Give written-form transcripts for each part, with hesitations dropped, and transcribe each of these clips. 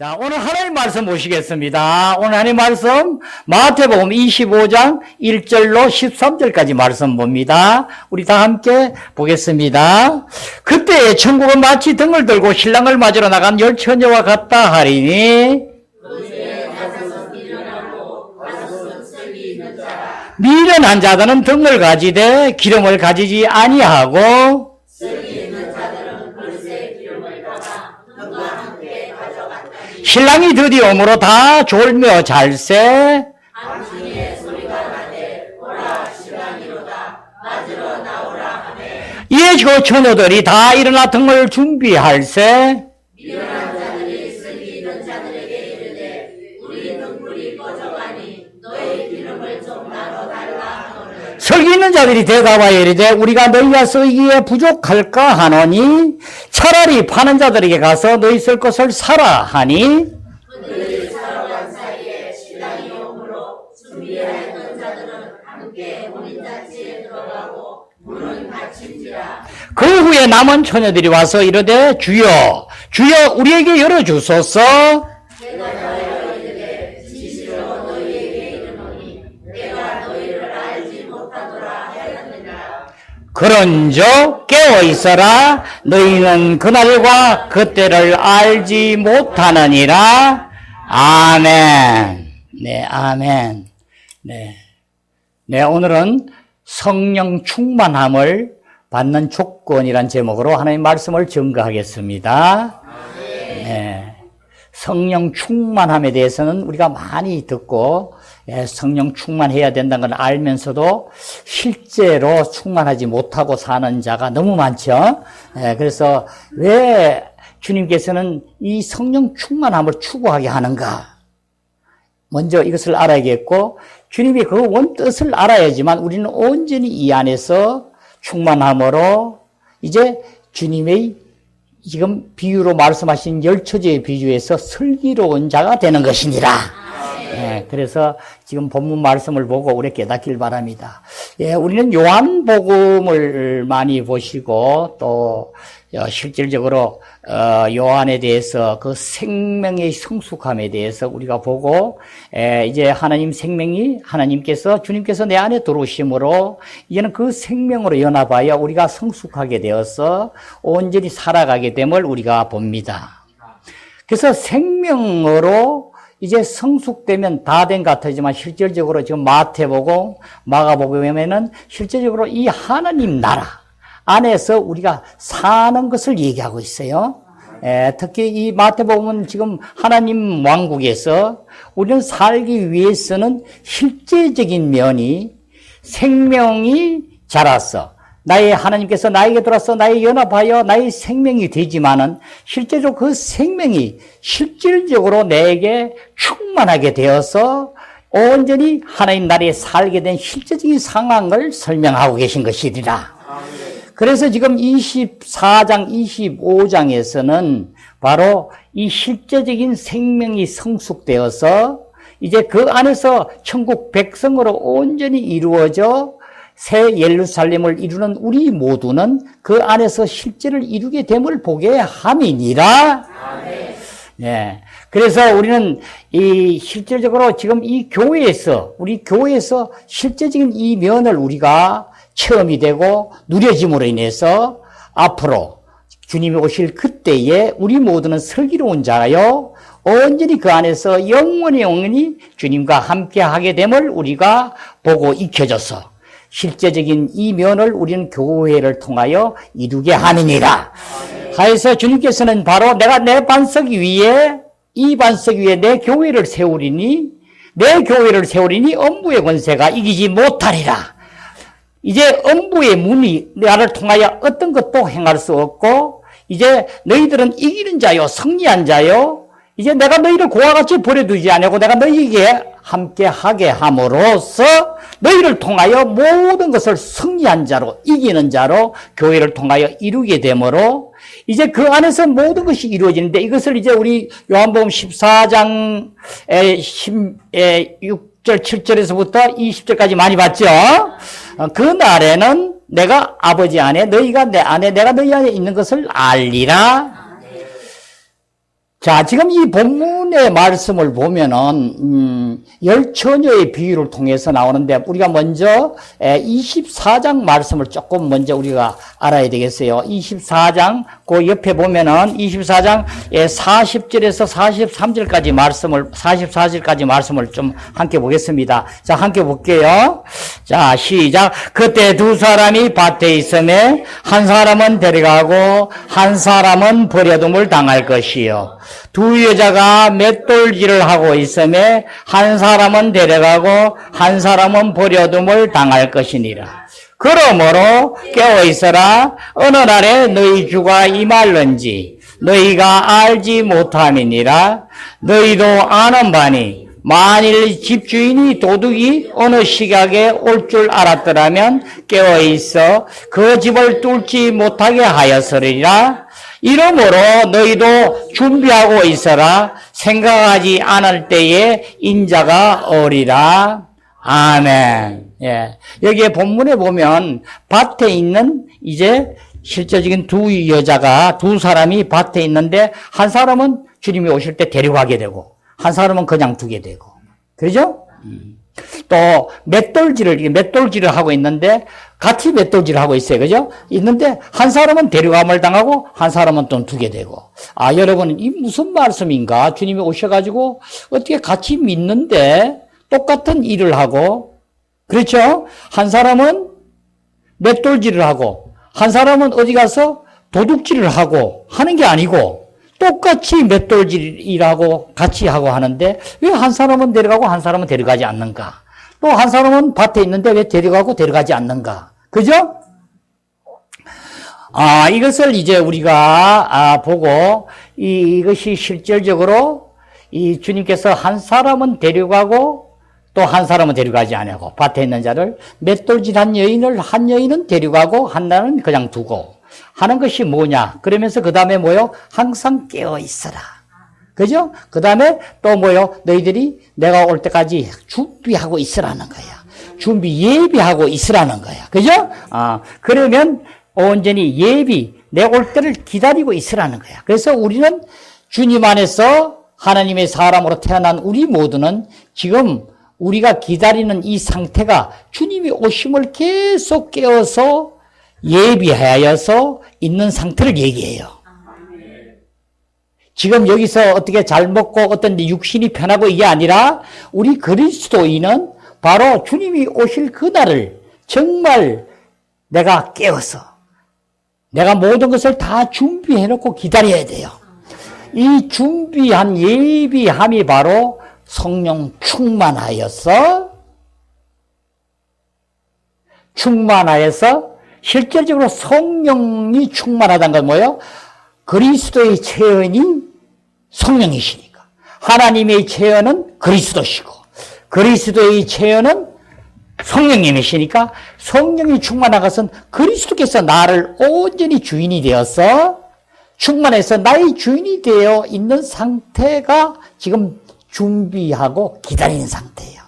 자, 오늘 하나님 말씀 보시겠습니다. 오늘 하나님 말씀 마태복음 25장 1절로 13절까지 말씀 봅니다. 우리 다 함께 보겠습니다. 그때 천국은 마치 등을 들고 신랑을 맞으러 나간 열 처녀와 같다 하리니 미련한 자들은 등을 가지되 기름을 가지지 아니하고 신랑이 드디어 오므로 다 졸며 잘세 이에 그 처녀들이 다 일어나 등을 준비할세 설기 있는 자들이 대답하여 이르되 우리가 너희가 쓰기에 부족할까 하노니 차라리 파는 자들에게 가서 너희 쓸 것을 사라 하니 그들이 사러 간 사이에 신랑이 오므로 준비하였던 자들은 함께 혼인잔치에 들어가고 문은 닫힌지라. 그 후에 남은 처녀들이 와서 이르되 주여 주여 우리에게 열어주소서. 그런즉 깨어 있어라. 너희는 그날과 그때를 알지 못하느니라. 아멘. 네, 아멘. 네, 오늘은 성령 충만함을 받는 조건이란 제목으로 하나님 말씀을 증거하겠습니다. 네, 성령 충만함에 대해서는 우리가 많이 듣고 성령 충만해야 된다는 걸 알면서도 실제로 충만하지 못하고 사는 자가 너무 많죠. 그래서 왜 주님께서는 이 성령 충만함을 추구하게 하는가? 먼저 이것을 알아야겠고 주님이 그 원뜻을 알아야지만 우리는 온전히 이 안에서 충만함으로 이제 주님의 지금 비유로 말씀하신 열 처제의 비유에서 슬기로운 자가 되는 것이니라. 그래서 지금 본문 말씀을 보고 우리 깨닫길 바랍니다. 우리는 요한복음을 많이 보시고 또 실질적으로 요한에 대해서 그 생명의 성숙함에 대해서 우리가 보고 이제 하나님 생명이 하나님께서 주님께서 내 안에 들어오심으로 이제는 그 생명으로 연합하여 우리가 성숙하게 되어서 온전히 살아가게 됨을 우리가 봅니다. 그래서 생명으로 이제 성숙되면 다 된 것 같지만 실질적으로 지금 마태복음, 마가복음에는 실질적으로 이 하나님 나라 안에서 우리가 사는 것을 얘기하고 있어요. 특히 이 마태복음은 지금 하나님 왕국에서 우리는 살기 위해서는 실제적인 면이 생명이 자라서 나의 하나님께서 나에게 들어서 나의 연합하여 나의 생명이 되지만은 실제로 그 생명이 실질적으로 내게 충만하게 되어서 온전히 하나님 나라에 살게 된 실제적인 상황을 설명하고 계신 것이리라. 그래서 지금 24장, 25장에서는 바로 이 실제적인 생명이 성숙되어서 이제 그 안에서 천국 백성으로 온전히 이루어져 새 예루살렘을 이루는 우리 모두는 그 안에서 실제를 이루게 됨을 보게 함이니라. 네. 그래서 우리는 이 실질적으로 지금 이 교회에서, 우리 교회에서 실제적인 이 면을 우리가 체험이 되고 누려짐으로 인해서 앞으로 주님이 오실 그때에 우리 모두는 슬기로운 자요, 온전히 그 안에서 영원히 주님과 함께 하게 됨을 우리가 보고 익혀져서 실제적인 이 면을 우리는 교회를 통하여 이루게 하느니라. 하여서 주님께서는 바로 내가 내 반석 위에 이 반석 위에 내 교회를 세우리니 엄부의 권세가 이기지 못하리라. 이제 엄부의 문이 나를 통하여 어떤 것도 행할 수 없고 이제 너희들은 이기는 자요 승리한 자요 이제 내가 너희를 고와 같이 버려두지 아니하고 내가 너희에게 함께 하게 함으로써 너희를 통하여 모든 것을 승리한 자로 이기는 자로 교회를 통하여 이루게 되므로 이제 그 안에서 모든 것이 이루어지는데 이것을 이제 우리 요한복음 14장 6절 7절에서부터 20절까지 많이 봤죠. 그 날에는 내가 아버지 안에 너희가 내 안에 내가 너희 안에 있는 것을 알리라. 자, 지금 이 본문의 말씀을 보면은, 열 처녀의 비유를 통해서 나오는데, 우리가 먼저 24장 말씀을 조금 먼저 우리가 알아야 되겠어요. 24장, 그 옆에 보면은 24장 40절에서 43절까지 말씀을, 44절까지 말씀을 좀 함께 보겠습니다. 자, 함께 볼게요. 자, 시작. 그때 두 사람이 밭에 있음에 한 사람은 데려가고 한 사람은 버려둠을 당할 것이요. 두 여자가 맷돌질을 하고 있음에 한 사람은 데려가고 한 사람은 버려둠을 당할 것이니라. 그러므로 깨어있어라. 어느 날에 너희 주가 임할는지 너희가 알지 못함이니라. 너희도 아는 바니 만일 집주인이 도둑이 어느 시각에 올 줄 알았더라면 깨어있어 그 집을 뚫지 못하게 하였으리라. 이러므로 너희도 준비하고 있어라. 생각하지 않을 때에 인자가 오리라. 아멘. 예. 여기에 본문에 보면 밭에 있는 이제 실제적인 두 여자가 두 사람이 밭에 있는데 한 사람은 주님이 오실 때 데려가게 되고 한 사람은 그냥 두게 되고. 그러죠? 또 맷돌질을 하고 있는데 같이 맷돌질을 하고 있어요. 그죠? 있는데 한 사람은 데려감을 당하고 한 사람은 또 두게 되고. 아, 여러분 이 무슨 말씀인가? 주님이 오셔가지고 어떻게 같이 믿는데 똑같은 일을 하고, 그렇죠? 한 사람은 맷돌질을 하고 한 사람은 어디 가서 도둑질을 하고 하는 게 아니고 똑같이 맷돌질이라고 같이 하고 하는데 왜 한 사람은 데려가고 한 사람은 데려가지 않는가? 또 한 사람은 밭에 있는데 왜 데려가고 데려가지 않는가? 그죠? 아, 이것을 이제 우리가 보고 이것이 실질적으로 이 주님께서 한 사람은 데려가고 또 한 사람은 데려가지 않고 밭에 있는 자를 맷돌질한 여인을 한 여인은 데려가고 하나는 그냥 두고 하는 것이 뭐냐? 그러면서 그 다음에 뭐요? 항상 깨어 있어라. 그죠? 그 다음에 또 뭐요? 너희들이 내가 올 때까지 준비하고 있으라는 거야. 준비 예비하고 있으라는 거야. 그죠? 그러면 온전히 내 올 때를 기다리고 있으라는 거야. 그래서 우리는 주님 안에서 하나님의 사람으로 태어난 우리 모두는 지금 우리가 기다리는 이 상태가 주님이 오심을 계속 깨어서 예비하여서 있는 상태를 얘기해요. 지금 여기서 어떻게 잘 먹고 어떤 육신이 편하고 이게 아니라 우리 그리스도인은 바로 주님이 오실 그날을 정말 내가 깨어서 내가 모든 것을 다 준비해놓고 기다려야 돼요. 이 준비한 예비함이 바로 성령 충만하여서 실질적으로 성령이 충만하다는 건 뭐예요? 그리스도의 체현이 성령이시니까. 하나님의 체현은 그리스도시고 그리스도의 체현은 성령님이시니까 성령이 충만한 것은 그리스도께서 나를 온전히 주인이 되어서 충만해서 나의 주인이 되어 있는 상태가 지금 준비하고 기다리는 상태예요.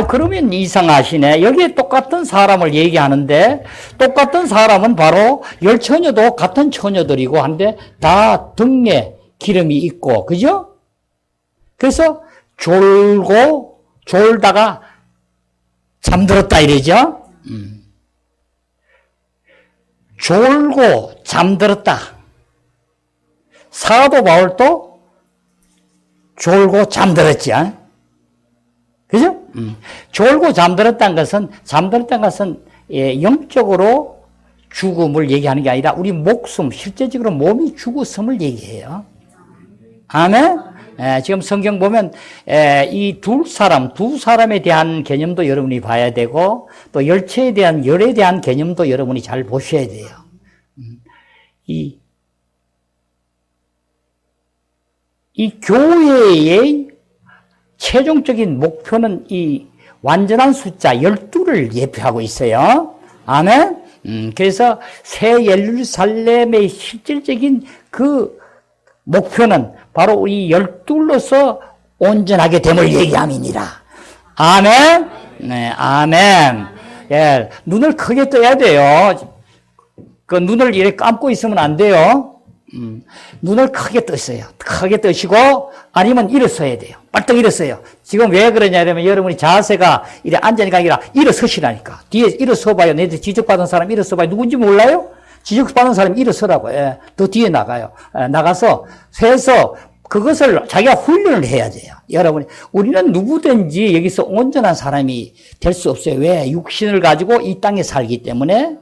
그러면 이상하시네. 여기에 똑같은 사람을 얘기하는데 똑같은 사람은 바로 열 처녀도 같은 처녀들이고 한데 다 등에 기름이 있고, 그죠? 그래서 졸다가 잠들었다 이러죠? 졸고 잠들었다. 사도 바울도 졸고 잠들었지. 그죠? 졸고 잠들었다는 것은 영적으로 죽음을 얘기하는 게 아니라 우리 목숨, 실제적으로 몸이 죽었음을 얘기해요. 아멘? 지금 성경 보면 이 두 사람에 대한 개념도 여러분이 봐야 되고 또 열에 대한 개념도 여러분이 잘 보셔야 돼요. 이 교회의 최종적인 목표는 이 완전한 숫자 12를 예표하고 있어요. 아멘? 그래서 새 예루살렘의 실질적인 그 목표는 바로 이 12로서 온전하게 됨을 얘기함이니라. 아멘? 네, 아멘. 예, 눈을 크게 떠야 돼요. 그 눈을 이렇게 감고 있으면 안 돼요. 눈을 크게 뜨세요. 크게 뜨시고 아니면 일어서야 돼요. 빨떡 일어서요. 지금 왜 그러냐면 여러분이 자세가 이래 앉으니까 아니라 일어서시라니까. 뒤에 일어서 봐요. 내한테 지적받은 사람 일어서 봐요. 누군지 몰라요? 지적받은 사람 일어서라고. 예. 더 뒤에 나가요. 예. 나가서 세서 그것을 자기가 훈련을 해야 돼요. 여러분이 우리는 누구든지 여기서 온전한 사람이 될 수 없어요. 왜? 육신을 가지고 이 땅에 살기 때문에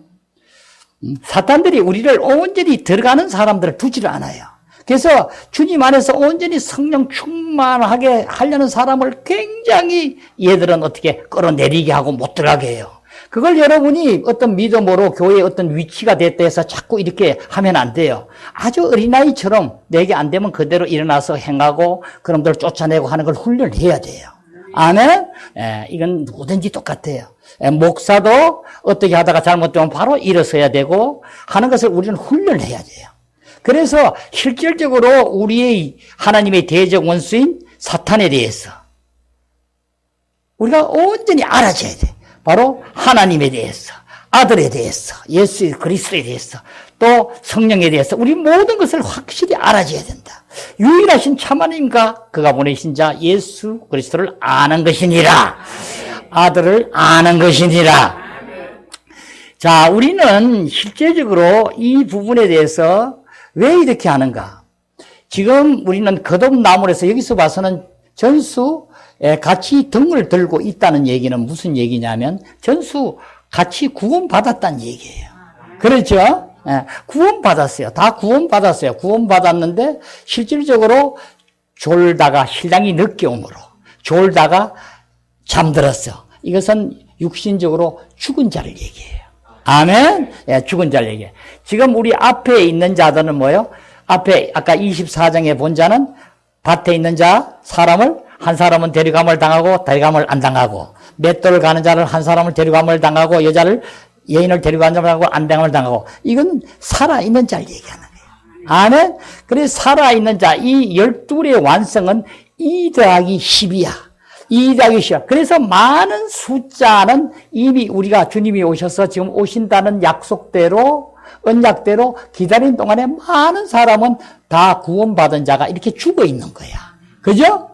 사탄들이 우리를 온전히 들어가는 사람들을 두지를 않아요. 그래서 주님 안에서 온전히 성령 충만하게 하려는 사람을 굉장히 얘들은 어떻게 끌어내리게 하고 못 들어가게 해요. 그걸 여러분이 어떤 믿음으로 교회의 어떤 위치가 됐다 해서 자꾸 이렇게 하면 안 돼요. 아주 어린아이처럼 내게 안 되면 그대로 일어나서 행하고 그놈들을 쫓아내고 하는 걸 훈련해야 돼요. 아멘? 예, 이건 누구든지 똑같아요. 예, 목사도 어떻게 하다가 잘못되면 바로 일어서야 되고 하는 것을 우리는 훈련해야 돼요. 그래서 실질적으로 우리의 하나님의 대적 원수인 사탄에 대해서 우리가 온전히 알아줘야 돼. 바로 하나님에 대해서, 아들에 대해서, 예수 그리스도에 대해서, 또 성령에 대해서 우리 모든 것을 확실히 알아줘야 된다. 유일하신 참 하나님과 그가 보내신 자 예수 그리스도를 아는 것이니라. 아들을 아는 것이니라. 자, 우리는 실제적으로 이 부분에 대해서 왜 이렇게 하는가? 지금 우리는 거듭남으로서 여기서 봐서는 전수 같이 등을 들고 있다는 얘기는 무슨 얘기냐면 전수 같이 구원받았다는 얘기예요. 그렇죠? 구원받았어요. 다 구원받았어요. 구원받았는데 실질적으로 졸다가 신랑이 늦게 오므로 졸다가 잠들었어. 이것은 육신적으로 죽은 자를 얘기해요. 아멘? 죽은 자를 얘기해요. 지금 우리 앞에 있는 자들은 뭐예요? 앞에 아까 24장에 본 자는 밭에 있는 자 사람을 한 사람은 데려감을 당하고 데려감을 안 당하고 맷돌을 가는 자를 한 사람을 데려감을 당하고 여자를 여인을 데려가는 자를 당하고 안 당함을 당하고 이건 살아있는 자를 얘기하는 거예요. 아멘? 그래서 살아있는 자 이 12의 완성은 2 더하기 10이야. 2 더하기 10이야. 그래서 많은 숫자는 이미 우리가 주님이 오셔서 지금 오신다는 약속대로 언약대로 기다리는 동안에 많은 사람은 다 구원받은 자가 이렇게 죽어 있는 거야. 그죠?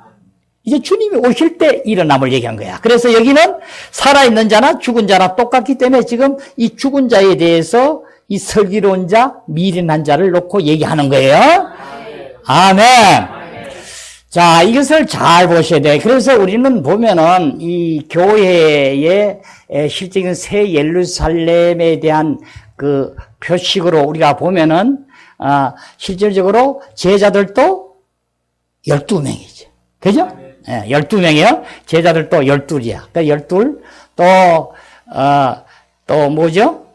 이제 주님이 오실 때 일어남을 얘기한 거야. 그래서 여기는 살아있는 자나 죽은 자나 똑같기 때문에 지금 이 죽은 자에 대해서 이 슬기로운 자, 미련한 자를 놓고 얘기하는 거예요. 아멘. 자, 이것을 잘 보셔야 돼요. 그래서 우리는 보면은 이 교회의 실질적인 새 예루살렘에 대한 그 표식으로 우리가 보면은 실질적으로 제자들도 12명이죠. 그죠? 12명이요. 제자들도 12이야. 그러니까 12, 또 뭐죠?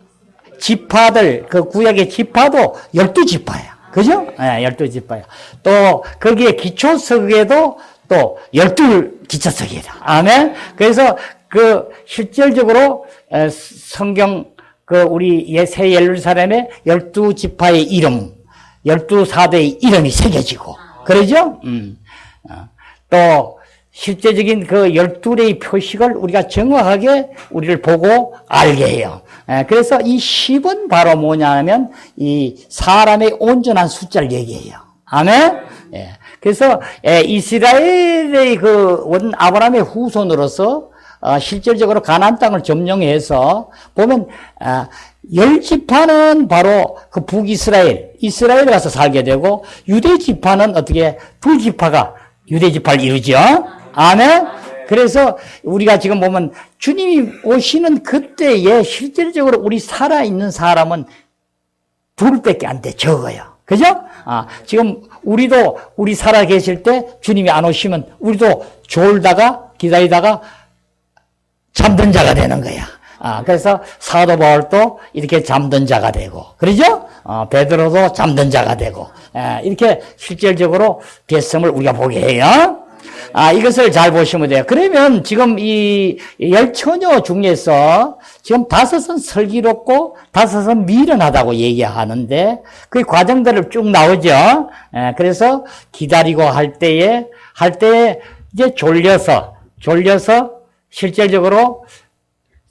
지파들, 그 구약의 지파도 12지파야. 그죠? 12지파야. 또, 거기에 기초석에도 또 12기초석이야. 아멘? 그래서 그 실질적으로 성경 우리 새 예루살렘의 12지파의 이름, 12사대의 이름이 새겨지고, 그러죠? 또, 실제적인 그 12개의 표식을 우리가 정확하게 우리를 보고 알게 해요. 그래서 이 10은 바로 뭐냐면 이 사람의 온전한 숫자를 얘기해요. 아멘? 그래서 이스라엘의 그 원 아브라함의 후손으로서 실질적으로 가나안 땅을 점령해서 보면 10지파는 바로 그 북이스라엘, 이스라엘에 가서 살게 되고 유대 지파는 어떻게 2지파가 유대 지파를 이루죠. 아멘. 그래서 우리가 지금 보면 주님이 오시는 그때에 실질적으로 우리 살아있는 사람은 둘밖에 안 돼. 적어요. 그죠? 지금 우리도 우리 살아 계실 때 주님이 안 오시면 우리도 졸다가 기다리다가 잠든 자가 되는 거야. 그래서 사도 바울도 이렇게 잠든 자가 되고, 그러죠? 베드로도 잠든 자가 되고, 이렇게 실질적으로 됐음을 우리가 보게 해요. 이것을 잘 보시면 돼요. 그러면 지금 이 10처녀 중에서 지금 5은 슬기롭고 5은 미련하다고 얘기하는데 그 과정들을 쭉 나오죠. 그래서 기다리고 할 때에 이제 졸려서 실질적으로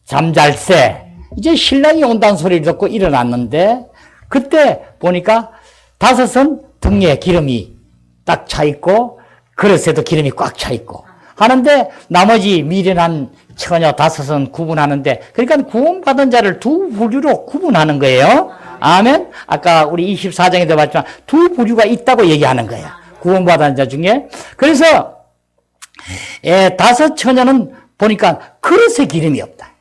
잠잘새 이제 신랑이 온다는 소리를 듣고 일어났는데 그때 보니까 5은 등에 기름이 딱 차 있고 그릇에도 기름이 꽉 차 있고 하는데 나머지 미련한 처녀 5은 구분하는데, 그러니까 구원받은 자를 두 부류로 구분하는 거예요. 아멘. 아까 우리 24장에도 봤지만 두 부류가 있다고 얘기하는 거예요. 구원받은 자 중에. 그래서 5 처녀는 보니까 그릇에 기름이 없다.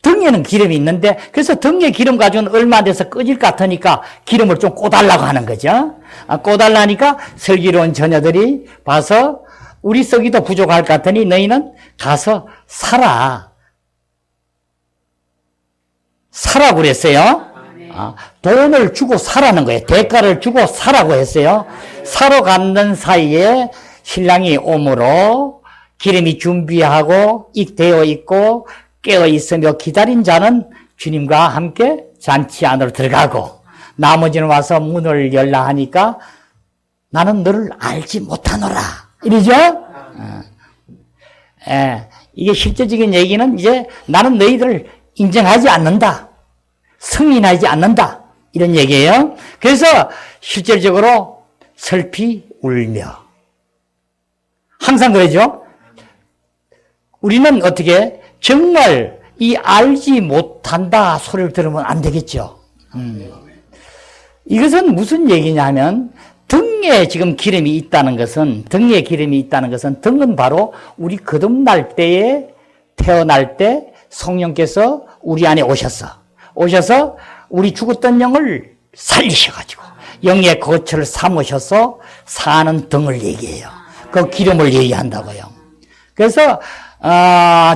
등에는 기름이 있는데, 그래서 등에 기름 가지고는 얼마 안 돼서 꺼질 것 같으니까 기름을 좀 꽂달라고 하는 거죠. 꽂달라니까 슬기로운 처녀들이 봐서 우리 썩이도 부족할 것 같으니 너희는 가서 사라. 사라고 그랬어요. 돈을 주고 사라는 거예요. 대가를 주고 사라고 했어요. 사러 가는 사이에 신랑이 오므로 기름이 준비하고 익되어 있고 깨어 있으며 기다린 자는 주님과 함께 잔치 안으로 들어가고, 나머지는 와서 문을 열라 하니까 나는 너를 알지 못하노라 이러죠. 이게 실제적인 얘기는 이제 나는 너희들을 인정하지 않는다, 승인하지 않는다, 이런 얘기예요. 그래서 실질적으로 슬피 울며 항상 그러죠. 우리는 어떻게 정말 이 알지 못한다 소리를 들으면 안 되겠죠. 이것은 무슨 얘기냐면 등에 지금 기름이 있다는 것은, 등에 기름이 있다는 것은, 등은 바로 우리 거듭날 때에, 태어날 때 성령께서 우리 안에 오셔서 우리 죽었던 영을 살리셔가지고 영의 거처를 삼으셔서 사는 등을 얘기해요. 그 기름을 얘기한다고요. 그래서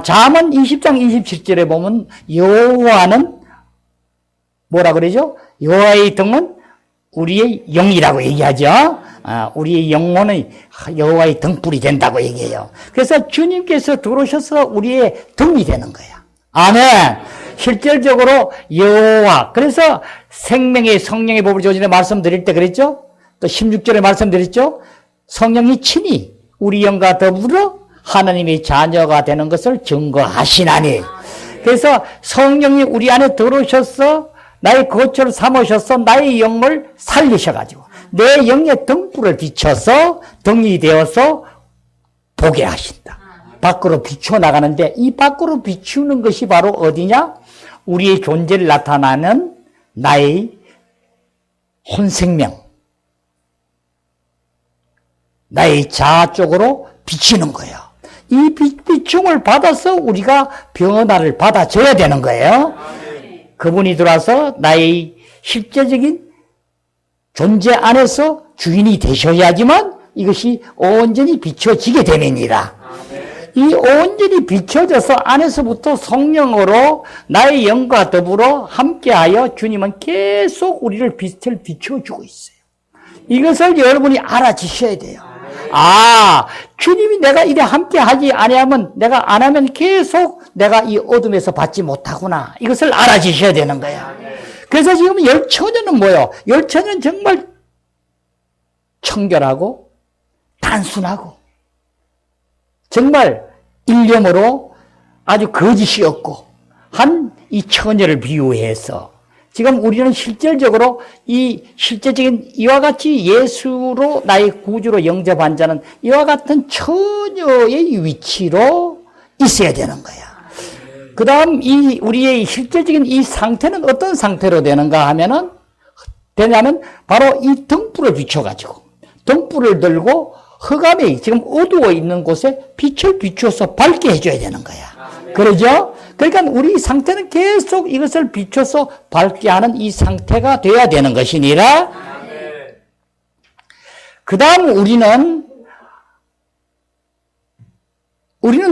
잠언 20장 27절에 보면 여호와는 뭐라 그러죠? 여호와의 등은 우리의 영이라고 얘기하죠. 우리의 영혼은 여호와의 등불이 된다고 얘기해요. 그래서 주님께서 들어오셔서 우리의 등이 되는 거야. 아멘. 실질적으로 여호와, 그래서 생명의 성령의 법을 조전에 말씀드릴 때 그랬죠. 또 16절에 말씀드렸죠. 성령이 친히 우리 영과 더불어 하나님의 자녀가 되는 것을 증거하시나니. 그래서 성령이 우리 안에 들어오셔서 나의 거처를 삼으셔서 나의 영을 살리셔가지고 내 영의 등불을 비춰서 등이 되어서 보게 하신다. 밖으로 비춰나가는데, 이 밖으로 비추는 것이 바로 어디냐? 우리의 존재를 나타나는 나의 혼생명, 나의 자아 쪽으로 비치는 거예요. 이 비춤을 받아서 우리가 변화를 받아줘야 되는 거예요. 그분이 들어와서 나의 실제적인 존재 안에서 주인이 되셔야지만 이것이 온전히 비춰지게 됨이니라. 이 온전히 비춰져서 안에서부터 성령으로 나의 영과 더불어 함께하여 주님은 계속 우리를 빛을 비춰주고 있어요. 이것을 여러분이 알아주셔야 돼요. 주님이 내가 이래 함께하지 아니하면, 내가 안 하면 계속 내가 이 어둠에서 받지 못하구나. 이것을 알아주셔야 되는 거야. 그래서 지금 열처녀는 뭐예요? 열처녀는 정말 청결하고 단순하고 정말 일념으로 아주 거짓이 없고 한 이 처녀를 비유해서 지금 우리는 실질적으로 이 실제적인 이와 같이 예수로 나의 구주로 영접한 자는 이와 같은 처녀의 위치로 있어야 되는 거야. 그 다음 이 우리의 실제적인 이 상태는 어떤 상태로 되냐면 바로 이 등불을 비춰가지고 등불을 들고 흑암이 지금 어두워 있는 곳에 빛을 비춰서 밝게 해줘야 되는 거야. 그러죠? 그러니까 우리 상태는 계속 이것을 비춰서 밝게 하는 이 상태가 되어야 되는 것이니라. 그 다음 우리는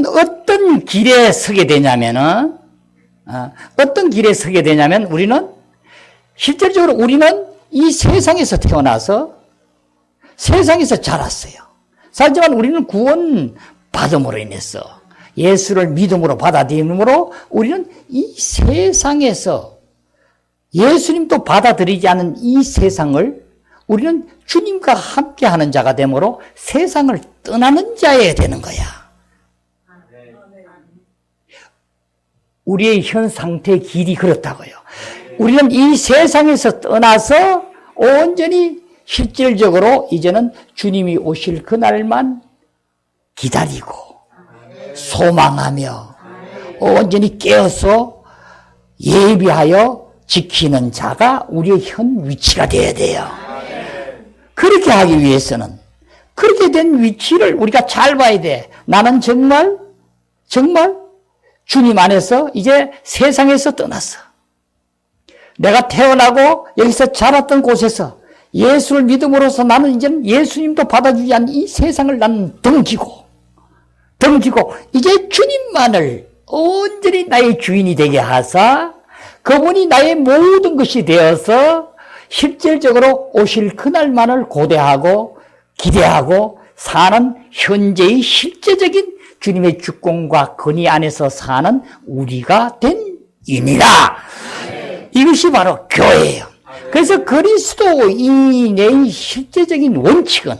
어떤 길에 서게 되냐면은, 우리는 실질적으로 우리는 이 세상에서 태어나서 세상에서 자랐어요. 하지만 우리는 구원 받음으로 인해서 예수를 믿음으로 받아들임으로 우리는 이 세상에서 예수님도 받아들이지 않은 이 세상을 우리는 주님과 함께하는 자가 되므로 세상을 떠나는 자여야 되는 거야. 우리의 현 상태의 길이 그렇다고요. 우리는 이 세상에서 떠나서 온전히 실질적으로 이제는 주님이 오실 그날만 기다리고 소망하며 온전히 깨어서 예비하여 지키는 자가 우리의 현 위치가 되어야 돼요. 그렇게 하기 위해서는 그렇게 된 위치를 우리가 잘 봐야 돼. 나는 정말 주님 안에서 이제 세상에서 떠났어. 내가 태어나고 여기서 자랐던 곳에서 예수를 믿음으로써 나는 이제 예수님도 받아주지 않는 이 세상을 나는 덩기고 이제 주님만을 온전히 나의 주인이 되게 하사 그분이 나의 모든 것이 되어서 실질적으로 오실 그날만을 고대하고 기대하고 사는 현재의 실제적인 주님의 주권과 권위 안에서 사는 우리가 된 인이라. 이것이 바로 교회예요. 그래서 그리스도인의 실제적인 원칙은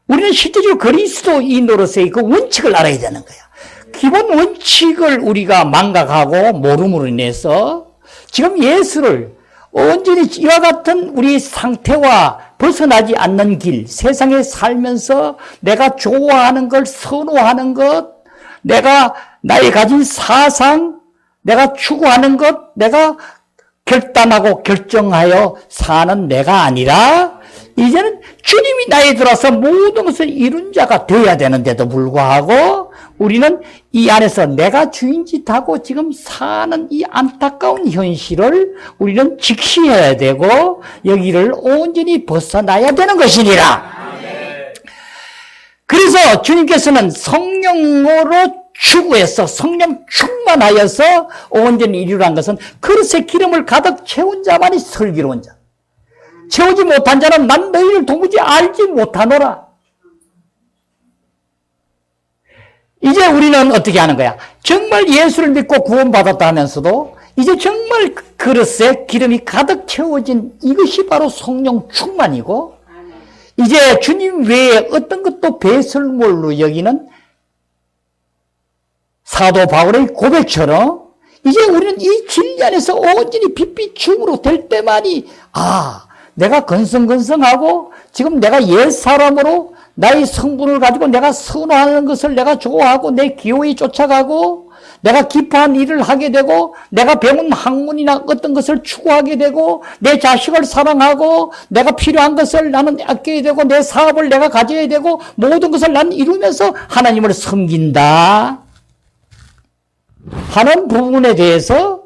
우리는 실제적으로 그리스도인으로서의 그 원칙을 알아야 되는 거예요. 기본 원칙을 우리가 망각하고 모름으로 인해서 지금 예수를 온전히 이와 같은 우리 상태와 벗어나지 않는 길, 세상에 살면서 내가 좋아하는 걸 선호하는 것, 내가 나의 가진 사상, 내가 추구하는 것, 내가 결단하고 결정하여 사는 내가 아니라 이제는 주님이 나에 들어서 모든 것을 이룬 자가 되어야 되는데도 불구하고 우리는 이 안에서 내가 주인짓하고 지금 사는 이 안타까운 현실을 우리는 직시해야 되고 여기를 온전히 벗어나야 되는 것이니라. 그래서 주님께서는 성령으로 추구해서 성령 충만하여서 온전히 이루란 것은 그릇에 기름을 가득 채운 자만이 슬기로운 자. 채우지 못한 자는 난 너희를 도무지 알지 못하노라. 이제 우리는 어떻게 하는 거야? 정말 예수를 믿고 구원받았다 하면서도 이제 정말 그릇에 기름이 가득 채워진 이것이 바로 성령 충만이고 이제 주님 외에 어떤 것도 배설물로 여기는 사도 바울의 고백처럼 이제 우리는 이 진리 안에서 온전히 빛비춤으로 될 때만이 내가 건성건성하고 지금 내가 옛사람으로 나의 성분을 가지고 내가 선호하는 것을 내가 좋아하고 내 기호에 쫓아가고 내가 기뻐한 일을 하게 되고 내가 배운 학문이나 어떤 것을 추구하게 되고 내 자식을 사랑하고 내가 필요한 것을 나는 아껴야 되고 내 사업을 내가 가져야 되고 모든 것을 나는 이루면서 하나님을 섬긴다 하는 부분에 대해서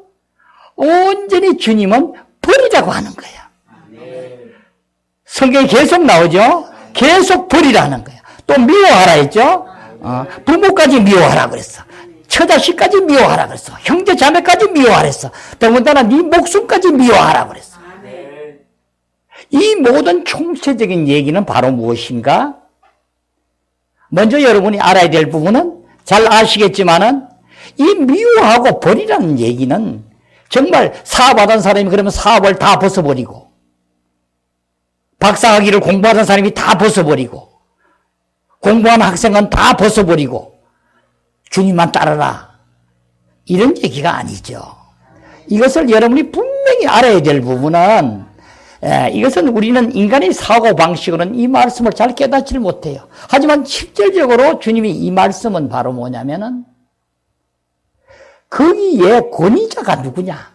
온전히 주님은 버리라고 하는 거야. 성경에 계속 나오죠. 계속 버리라는 거야. 또 미워하라 했죠. 부모까지 미워하라 그랬어. 처자식까지 미워하라 그랬어. 형제 자매까지 미워하라 했어. 더군다나 네 목숨까지 미워하라 그랬어. 이 모든 총체적인 얘기는 바로 무엇인가? 먼저 여러분이 알아야 될 부분은 잘 아시겠지만은 이 미워하고 버리라는 얘기는 정말 사업하던 사람이 그러면 사업을 다 벗어버리고 박사학위를 공부하던 사람이 다 벗어버리고 공부하는 학생은 다 벗어버리고 주님만 따르라 이런 얘기가 아니죠. 이것을 여러분이 분명히 알아야 될 부분은 이것은 우리는 인간의 사고방식으로는 이 말씀을 잘 깨닫지를 못해요. 하지만 실질적으로 주님이 이 말씀은 바로 뭐냐면은 거기에 권위자가 누구냐?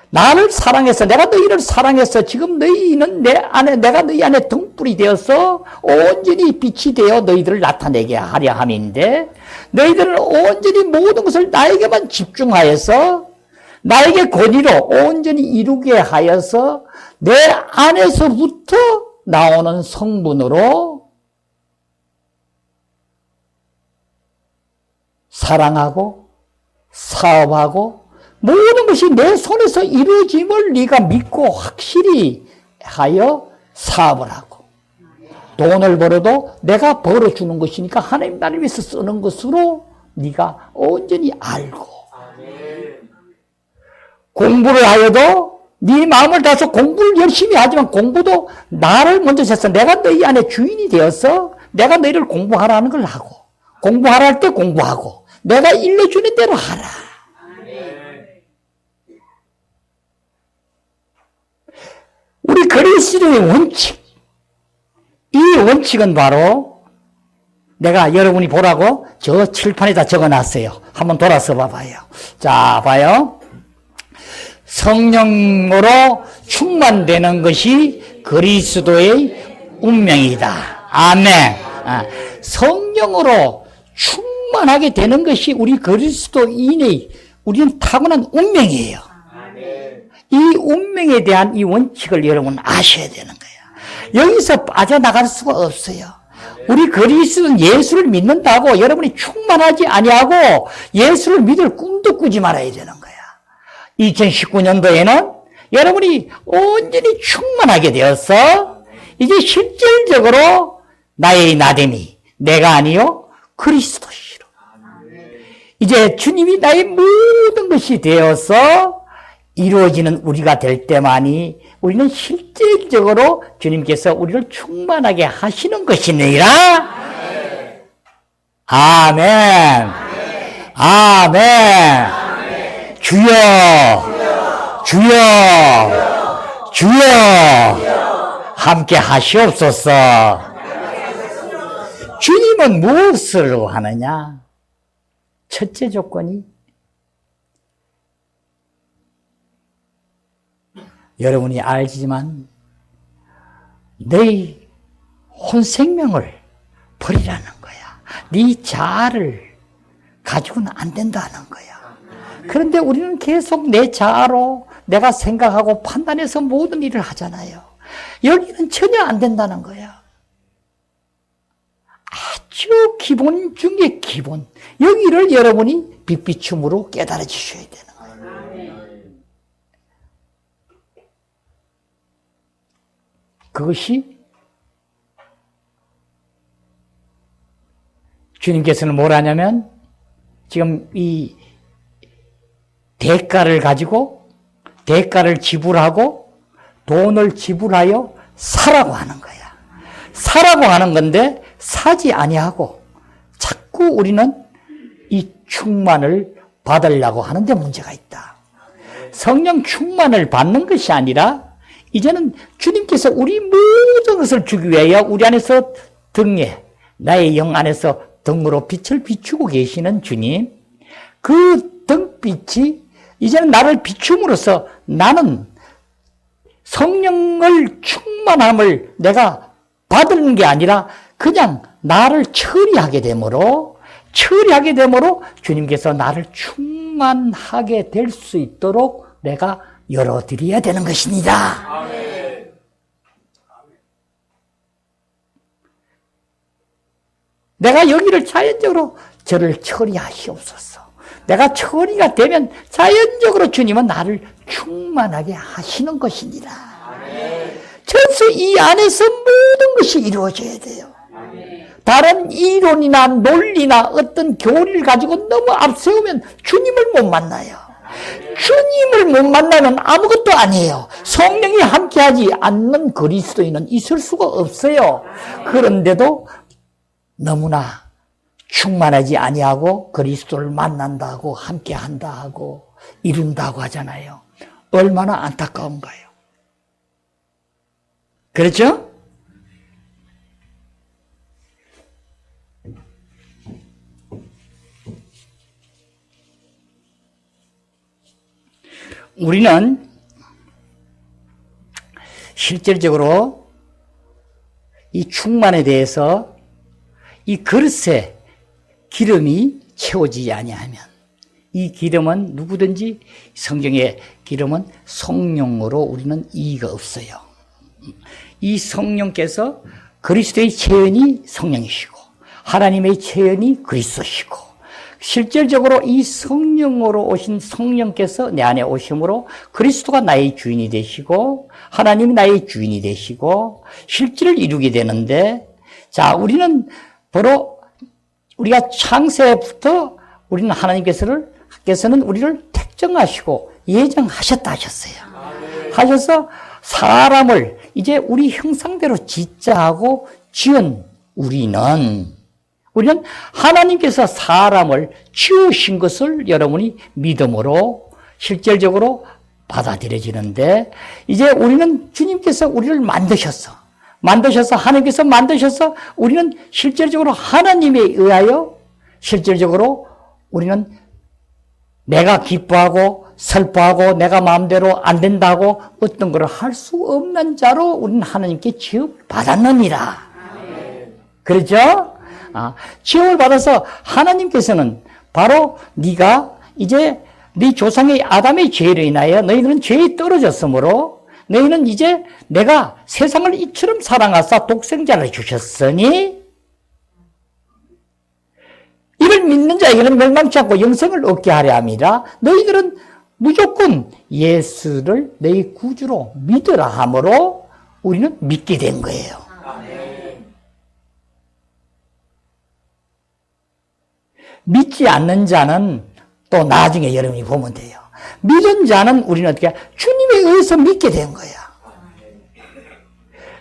나를 사랑해서 내가 너희를 사랑해서 지금 너희는 내가 너희 안에 등불이 되어서 온전히 빛이 되어 너희들을 나타내게 하려 함인데 너희들은 온전히 모든 것을 나에게만 집중하여서 나에게 권위로 온전히 이루게 하여서 내 안에서부터 나오는 성분으로 사랑하고 사업하고 모든 것이 내 손에서 이루어짐을 네가 믿고 확실히 하여 사업을 하고 돈을 벌어도 내가 벌어주는 것이니까 하나님 나를 위해서 쓰는 것으로 네가 온전히 알고 공부를 하여도 네 마음을 다해서 공부를 열심히 하지만 공부도 나를 먼저 해서 내가 너희 안에 주인이 되어서 내가 너희를 공부하라는 걸 하고 공부하라 할 때 공부하고 내가 일러주는 대로 하라. 그리스도의 원칙, 이 원칙은 바로 내가 여러분이 보라고 저 칠판에다 적어놨어요. 한번 돌아서 봐봐요. 자, 봐요. 성령으로 충만되는 것이 그리스도의 운명이다. 아멘. 성령으로 충만하게 되는 것이 우리 그리스도인의 우리는 타고난 운명이에요. 이 운명에 대한 이 원칙을 여러분 아셔야 되는 거예요. 여기서 빠져나갈 수가 없어요. 우리 그리스도는 예수를 믿는다고 여러분이 충만하지 아니하고 예수를 믿을 꿈도 꾸지 말아야 되는 거야. 2019년도에는 여러분이 온전히 충만하게 되어서 이제 실질적으로 나의 나됨이 내가 아니요 그리스도시로. 이제 주님이 나의 모든 것이 되어서 이루어지는 우리가 될 때만이 우리는 실질적으로 주님께서 우리를 충만하게 하시는 것이니라. 아멘. 아멘. 주여, 주여, 주여, 함께 하시옵소서. 주님은 무엇을 하느냐? 첫째 조건이 여러분이 알지만 내 혼 생명을 버리라는 거야. 네 자아를 가지고는 안 된다는 거야. 그런데 우리는 계속 내 자아로 내가 생각하고 판단해서 모든 일을 하잖아요. 여기는 전혀 안 된다는 거야. 아주 기본 중에 기본. 여기를 여러분이 빛비춤으로 깨달아 주셔야 되는 거예요. 그것이 주님께서는 뭘 하냐면 지금 이 대가를 가지고 대가를 지불하고 돈을 지불하여 사라고 하는 거야. 사라고 하는 건데 사지 아니하고 자꾸 우리는 이 충만을 받으려고 하는데 문제가 있다. 성령 충만을 받는 것이 아니라 이제는 주님께서 우리 모든 것을 주기 위하여 우리 안에서 등에 나의 영 안에서 등으로 빛을 비추고 계시는 주님, 그 등빛이 이제는 나를 비춤으로써 나는 성령을 충만함을 내가 받는 게 아니라 그냥 나를 처리하게 되므로 주님께서 나를 충만하게 될 수 있도록 내가 열어드려야 되는 것입니다. 아멘. 내가 여기를 자연적으로 저를 처리하시옵소서. 내가 처리가 되면 자연적으로 주님은 나를 충만하게 하시는 것입니다. 그래서 이 안에서 모든 것이 이루어져야 돼요. 다른 이론이나 논리나 어떤 교리를 가지고 너무 앞세우면 주님을 못 만나요. 주님을 못 만나면 아무것도 아니에요. 성령이 함께하지 않는 그리스도인은 있을 수가 없어요. 그런데도 너무나 충만하지 아니하고 그리스도를 만난다고 함께한다 하고 이룬다고 하잖아요. 얼마나 안타까운가요? 그렇죠? 우리는 실질적으로 이 충만에 대해서 이 그릇에 기름이 채워지지 아니하면 이 기름은 누구든지 성경의 기름은 성령으로 우리는 이의가 없어요. 이 성령께서 그리스도의 체현이 성령이시고 하나님의 체현이 그리스도시고 실질적으로 이 성령으로 오신 성령께서 내 안에 오심으로 그리스도가 나의 주인이 되시고 하나님이 나의 주인이 되시고 실질을 이루게 되는데 자 우리는 바로 우리가 창세부터 우리는 하나님께서는 우리를 택정하시고 예정하셨다 하셨어요. 하셔서 사람을 이제 우리 형상대로 짓자 하고 지은 우리는 하나님께서 사람을 지으신 것을 여러분이 믿음으로 실질적으로 받아들여지는데, 이제 우리는 주님께서 우리를 만드셔서 하나님께서 만드셔서 우리는 실질적으로 하나님에 의하여 실질적으로 우리는 내가 기뻐하고 슬퍼하고 내가 마음대로 안 된다고 어떤 걸 할 수 없는 자로 우리는 하나님께 지음받았느니라. 그렇죠? 지음을 받아서 하나님께서는 바로 네가 이제 네 조상의 아담의 죄로 인하여 너희들은 죄에 떨어졌으므로 너희는 이제 내가 세상을 이처럼 사랑하사 독생자를 주셨으니 이를 믿는 자에게는 멸망치 않고 영생을 얻게 하려 함이라. 너희들은 무조건 예수를 너희 구주로 믿으라 하므로 우리는 믿게 된 거예요. 믿지 않는 자는 또 나중에 여러분이 보면 돼요. 믿은 자는 우리는 어떻게 주님에 의해서 믿게 된 거야.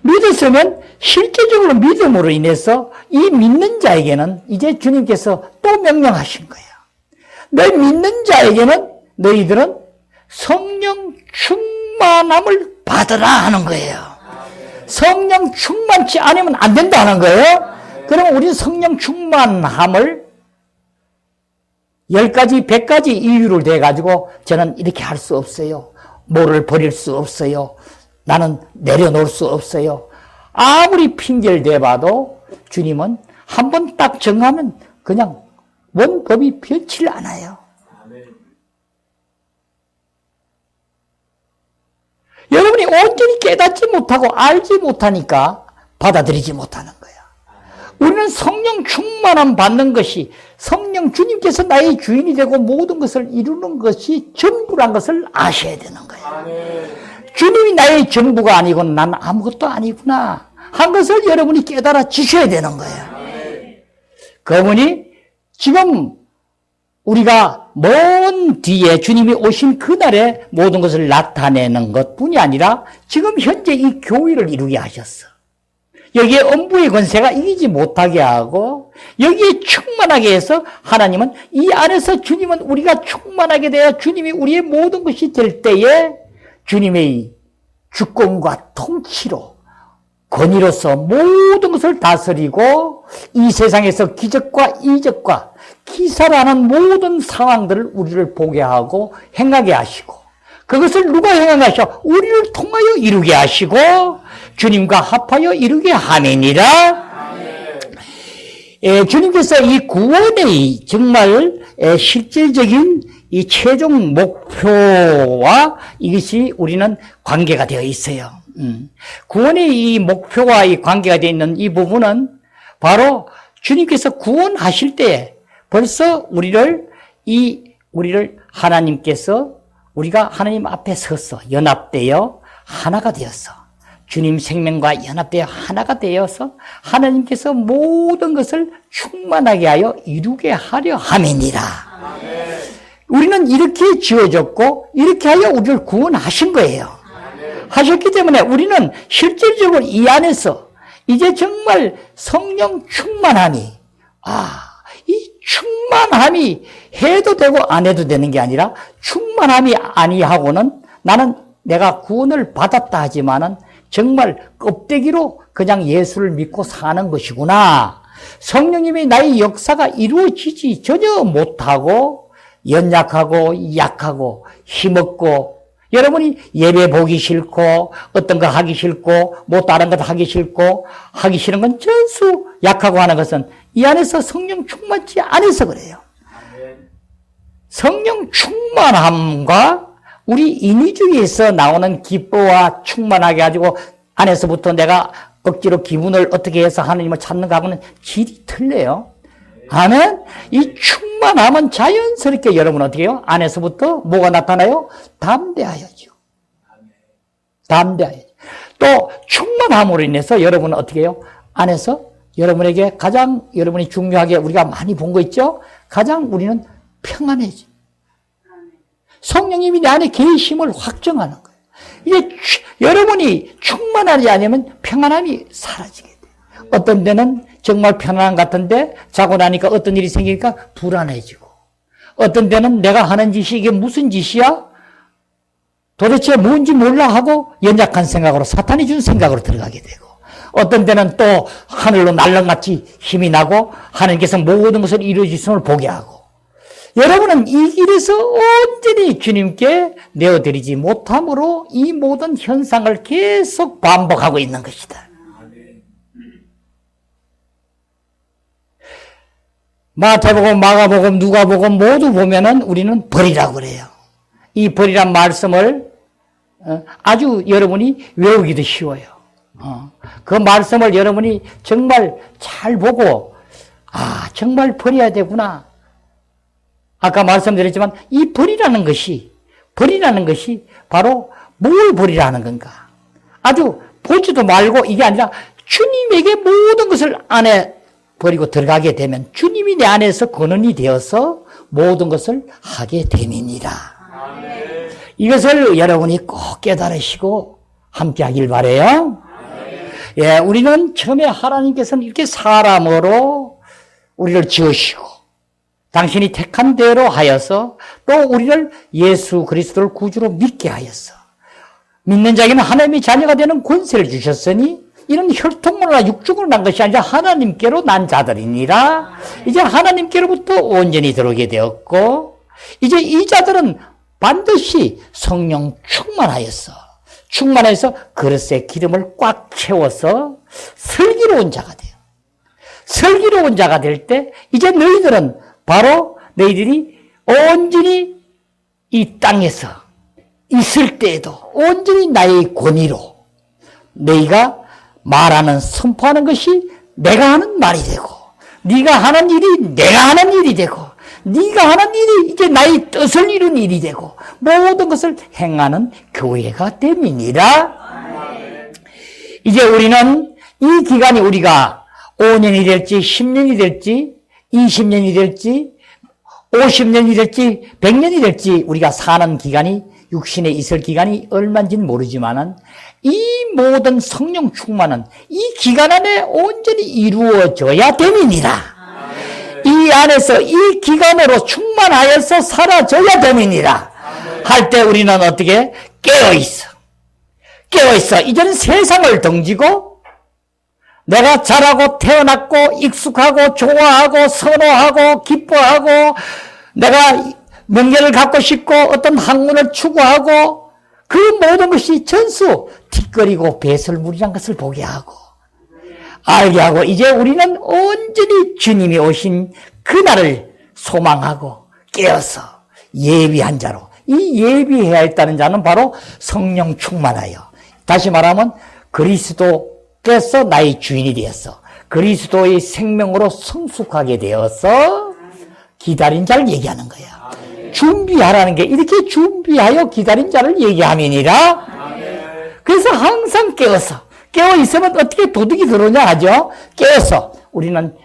믿었으면 실제적으로 믿음으로 인해서 이 믿는 자에게는 이제 주님께서 또 명령하신 거야. 너 믿는 자에게는 너희들은 성령 충만함을 받으라 하는 거예요. 성령 충만치 않으면 안 된다는 거예요. 그러면 우리 성령 충만함을 10가지, 100가지 이유를 대가지고 저는 이렇게 할 수 없어요. 뭐를 버릴 수 없어요. 나는 내려놓을 수 없어요. 아무리 핑계를 대봐도 주님은 한 번 딱 정하면 그냥 원법이 변치 않아요. 여러분이 온전히 깨닫지 못하고 알지 못하니까 받아들이지 못하는 거야. 우리는 성령 충만함 받는 것이 성령 주님께서 나의 주인이 되고 모든 것을 이루는 것이 전부란 것을 아셔야 되는 거예요. 주님이 나의 전부가 아니고 난 아무것도 아니구나 한 것을 여러분이 깨달아 주셔야 되는 거예요. 그러니 지금 우리가 먼 뒤에 주님이 오신 그날에 모든 것을 나타내는 것뿐이 아니라 지금 현재 이 교회를 이루게 하셨어. 여기에 엄부의 권세가 이기지 못하게 하고 여기에 충만하게 해서 하나님은 이 안에서 주님은 우리가 충만하게 되어 주님이 우리의 모든 것이 될 때에 주님의 주권과 통치로 권위로서 모든 것을 다스리고 이 세상에서 기적과 이적과 기사라는 모든 상황들을 우리를 보게 하고 행하게 하시고 그것을 누가 행하게 하셔? 우리를 통하여 이루게 하시고 주님과 합하여 이루게 함이니라. 주님께서 이 구원의 정말 실질적인 이 최종 목표와 이것이 우리는 관계가 되어 있어요. 구원의 이 목표와 이 관계가 되어 있는 이 부분은 바로 주님께서 구원하실 때 벌써 우리를 하나님께서 우리가 하나님 앞에 서서 연합되어 하나가 되었어. 주님 생명과 연합되어 하나가 되어서 하나님께서 모든 것을 충만하게 하여 이루게 하려 함이니라. 우리는 이렇게 지어졌고 이렇게 하여 우리를 구원하신 거예요. 하셨기 때문에 우리는 실질적으로 이 안에서 이제 정말 성령 충만함이 이 충만함이 해도 되고 안 해도 되는 게 아니라 충만함이 아니하고는 나는 내가 구원을 받았다 하지만은 정말 껍데기로 그냥 예수를 믿고 사는 것이구나. 성령님이 나의 역사가 이루어지지 전혀 못하고 연약하고 약하고 힘없고 여러분이 예배 보기 싫고 어떤 거 하기 싫고 뭐 다른 것 하기 싫고 하기 싫은 건 전수 약하고 하는 것은 이 안에서 성령 충만치 않아서 그래요. 성령 충만함과 우리 인위주의에서 나오는 기뻐와 충만하게 가지고 안에서부터 내가 억지로 기분을 어떻게 해서 하나님을 찾는 거하고는 질이 틀려요. 아멘. 이 충만함은 자연스럽게 여러분 어떻게 해요? 안에서부터 뭐가 나타나요? 담대하여죠. 담대하여죠. 또 충만함으로 인해서 여러분은 어떻게 해요? 안에서 여러분에게 가장 여러분이 중요하게 우리가 많이 본 거 있죠? 가장 우리는 평안해져. 성령님이 내 안에 계심을 확정하는 거예요. 이제 여러분이 충만하지 않으면 평안함이 사라지게 돼요. 어떤 데는 정말 편안한 것 같은데 자고 나니까 어떤 일이 생기니까 불안해지고 어떤 데는 내가 하는 짓이 이게 무슨 짓이야? 도대체 뭔지 몰라 하고 연약한 생각으로 사탄이 준 생각으로 들어가게 되고 어떤 때는 또 하늘로 날랑같이 힘이 나고 하나님께서 모든 것을 이루어주심을 보게 하고 여러분은 이 길에서 온전히 주님께 내어드리지 못함으로 이 모든 현상을 계속 반복하고 있는 것이다. 마태복음, 마가복음, 누가복음 모두 보면은 우리는 벌이라고 그래요. 이 벌이란 말씀을 아주 여러분이 외우기도 쉬워요. 그 말씀을 여러분이 정말 잘 보고 정말 버려야 되구나. 아까 말씀드렸지만 이 벌이라는 것이 바로 뭘 버리라는 건가? 아주 보지도 말고 이게 아니라 주님에게 모든 것을 안에 버리고 들어가게 되면 주님이 내 안에서 근원이 되어서 모든 것을 하게 됨이니라. 이것을 여러분이 꼭 깨달으시고 함께 하길 바라요. 예, 우리는 처음에 하나님께서는 이렇게 사람으로 우리를 지으시고 당신이 택한 대로 하여서 또 우리를 예수 그리스도를 구주로 믿게 하였어. 믿는 자에게는 하나님의 자녀가 되는 권세를 주셨으니 이는 혈통으로나 육축으로 난 것이 아니라 하나님께로 난 자들이니라. 이제 하나님께로부터 온전히 들어오게 되었고 이제 이 자들은 반드시 성령 충만해서 그릇에 기름을 꽉 채워서 슬기로운 자가 돼요. 슬기로운 자가 될 때 이제 너희들은 바로 너희들이 온전히 이 땅에서 있을 때에도 온전히 나의 권위로 너희가 말하는 선포하는 것이 내가 하는 말이 되고 네가 하는 일이 내가 하는 일이 되고 네가 하는 일이 이제 나의 뜻을 이룬 일이 되고 모든 것을 행하는 교회가 됨이니라. 이제 우리는 이 기간이 우리가 5년이 될지 10년이 될지 20년이 될지 50년이 될지 100년이 될지 우리가 사는 기간이 육신에 있을 기간이 얼마인지는 모르지만은 이 모든 성령 충만은 이 기간 안에 온전히 이루어져야 됨이니라. 이 안에서 이 기간으로 충만하여서 사라져야 됨이니라. 할 때 우리는 어떻게? 깨어있어. 이제는 세상을 덩지고 내가 자라고 태어났고 익숙하고 좋아하고 선호하고 기뻐하고 내가 명예를 갖고 싶고 어떤 학문을 추구하고 그 모든 것이 전수 틱거리고 배설물이란 것을 보게 하고 알게 하고 이제 우리는 온전히 주님이 오신 그날을 소망하고 깨어서 예비한 자로 이 예비해야 했다는 자는 바로 성령 충만하여 다시 말하면 그리스도께서 나의 주인이 되었어. 그리스도의 생명으로 성숙하게 되어서 기다린 자를 얘기하는 거야. 준비하라는 게 이렇게 준비하여 기다린 자를 얘기함이니라. 그래서 항상 깨어 있으면 어떻게 도둑이 들어오냐 하죠. 깨어서 우리는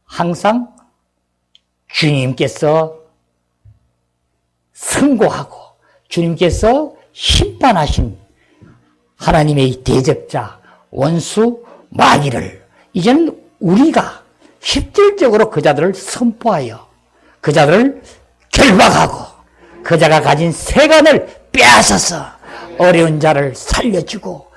항상 주님께서 선고하고 주님께서 심판하신 하나님의 대적자 원수 마귀를 이제는 우리가 실질적으로 그 자들을 선포하여 그 자들을 결박하고 그 자가 가진 세간을 빼앗아서 어려운 자를 살려주고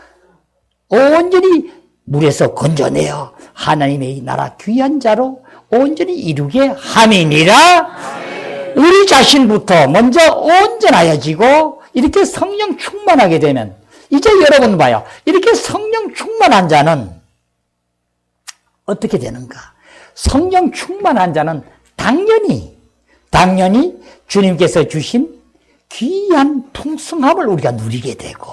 온전히 물에서 건져내어 하나님의 나라 귀한 자로 온전히 이루게 함이니라. 우리 자신부터 먼저 온전하여지고 이렇게 성령 충만하게 되면 이제 여러분 봐요. 이렇게 성령 충만한 자는 어떻게 되는가? 성령 충만한 자는 당연히 주님께서 주신 귀한 풍성함을 우리가 누리게 되고